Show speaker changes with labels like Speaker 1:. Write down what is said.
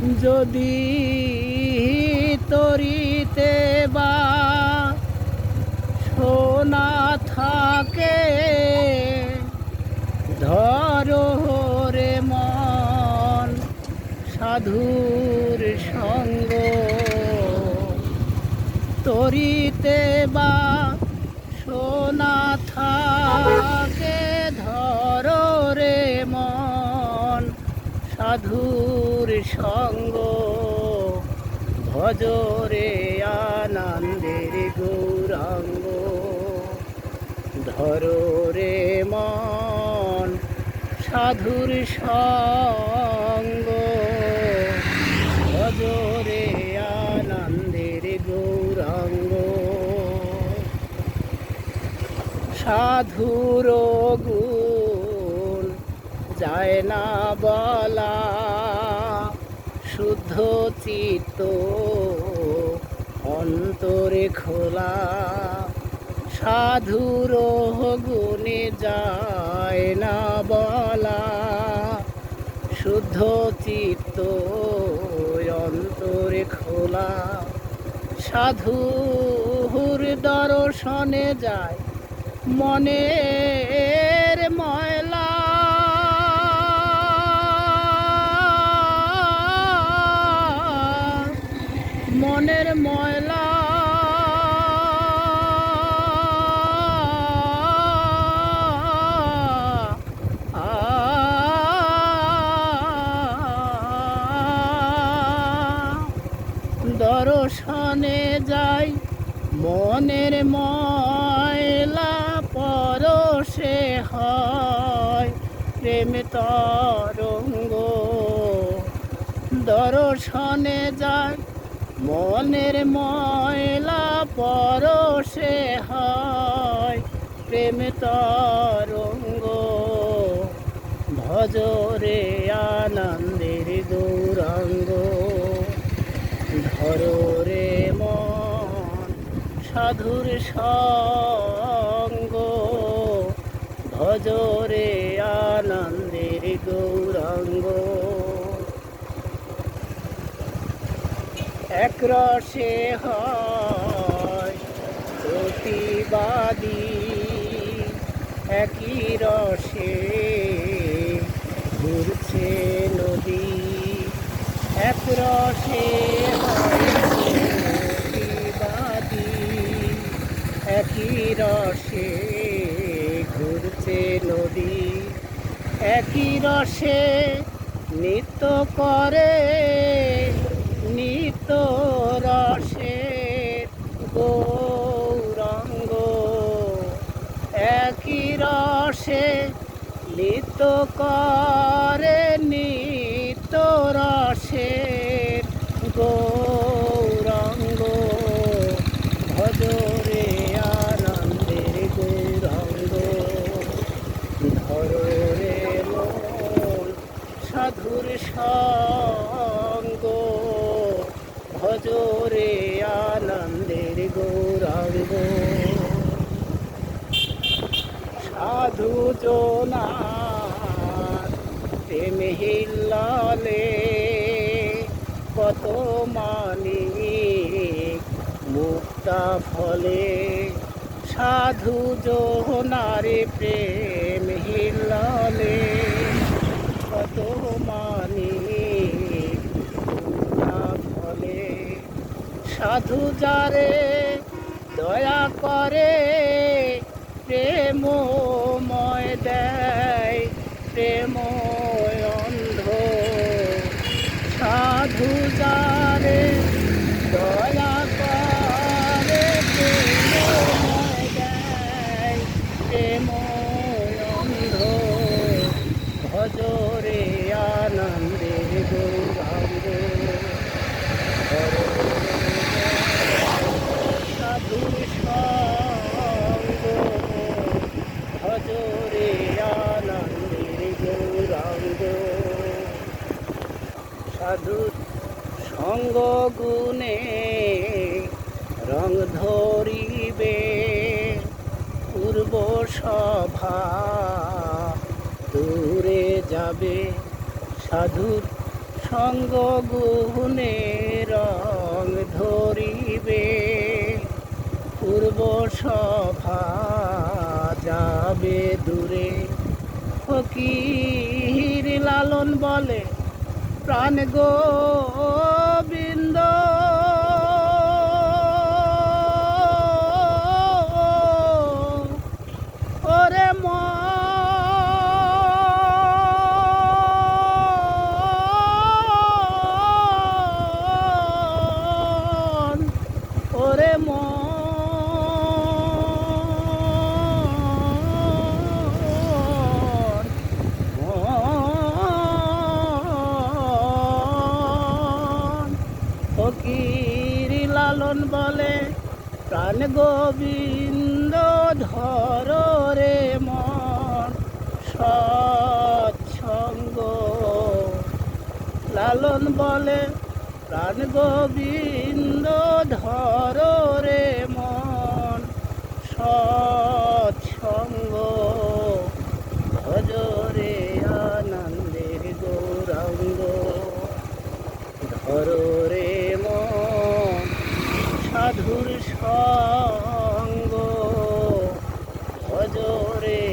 Speaker 1: যদি তরিতে বা সোনা থাকে, ধরো রে মন সাধুর সঙ্গ। তরিতে বা সোনা থাকে, ধরো রে মন সাধুর সঙ্গ। ভজরে আনন্দের গৌরাঙ্গ, ধরো রে মন সাধুর সঙ্গ। ভজরে আনন্দের গৌরাঙ্গ। সাধুর গুণ যায় না বলা, শুদ্ধ চিত্ত অন্তরে খোলা। সাধুর গুণে যায় না বলা, শুদ্ধ চিত্ত অন্তরে খোলা। সাধুর দর্শনে যায় মনের ময়লা, মনের ময়লা। দর্শনে যাই মনের ময়লা, পরশে হয় প্রেম তরঙ্গ। দর্শনে যাই মনের ময়লা, পরশে হয় প্রেম তরঙ্গ। ভজরে আনন্দের গৌরাঙ্গ, ধরো রে মন সাধুর সঙ্গ। ভজরে আনন্দের গৌরাঙ্গ। এক রসে হয় প্রতিবাদী, একই রসে ঘুরছে নদী। এক রসে হয় প্রতিবাদী, একই রসে ঘুরছে নদী। একই রসে নৃত্য করে, নিত্য রসের গৌরাঙ্গ। একই রসে নৃত্য করে, নিত্য রসের গৌরাঙ্গ। ভজরে আনন্দের গৌরাঙ্গ, ধরো রে মন সাধুর সঙ্গ। ভজরে আনন্দের গৌরাঙ্গ। সাধু জনার প্রেম হিল্লালে, কত মানিক মুক্তা ফলে। সাধু জনার প্রেম হিল্লালে, কত মানিক মুক্তা ফলে। সাধু যারে দয়া করে, প্রেমময় দেয় প্রেম অন্ধ। সাধু যারে দয়া করে, প্রেমময় দেয় প্রেম অন্ধ। ভজরে আনন্দের গৌরাঙ্গ, সাধুর সঙ্গ। ভজরে আনন্দের গৌরাঙ্গ। সাধুর সঙ্গ গুণে রং ধরিবে, পূর্ব সভা দূরে যাবে। সাধুর সঙ্গ গুণে রং ধরিবে, পূর্ব সভা যাবে দূরে। ফকির লালন বলে প্রাণ গোবিন্দ, ওরে মন, ওরে ফকির লালন বলে প্রাণ গোবিন্দ ধর রে মন সৎসঙ্গ। লালন বলে প্রাণ গোবিন্দ ধর রে মন সৎসঙ্গ। ভজরে আনন্দের গৌরাঙ্গ, ধর রে মন সাধুর সঙ্গ, ভজরে